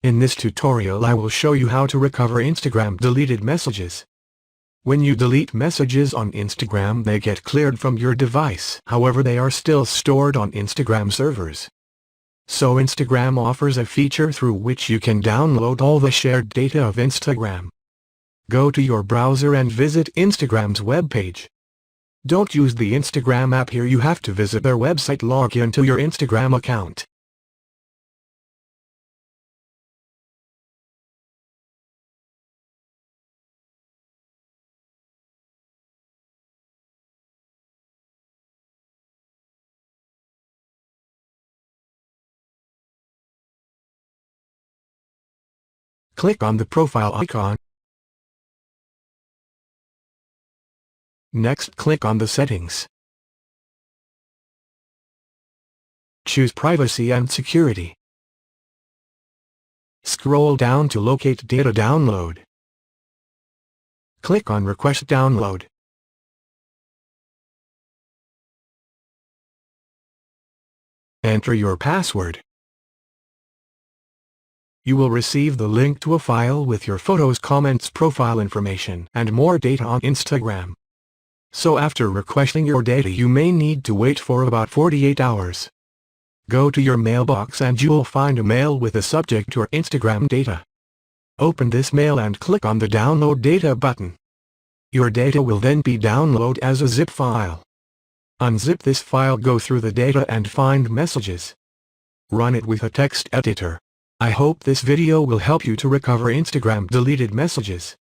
In this tutorial I will show you how to recover Instagram deleted messages. When you delete messages on Instagram, they get cleared from your device. However, they are still stored on Instagram servers. So Instagram offers a feature through which you can download all the shared data of Instagram. Go to your browser and visit Instagram's webpage. Don't use the Instagram app here, you have to visit their website, log into your Instagram account. Click on the profile icon. Next, click on the settings. Choose privacy and security. Scroll down to locate data download. Click on request download. Enter your password. You will receive the link to a file with your photos, comments, profile information, and more data on Instagram. So after requesting your data, you may need to wait for about 48 hours. Go to your mailbox and you will find a mail with the subject "Your Instagram data." Open this mail and click on the Download Data button. Your data will then be downloaded as a zip file. Unzip this file, go through the data and find messages. Run it with a text editor. I hope this video will help you to recover Instagram deleted messages.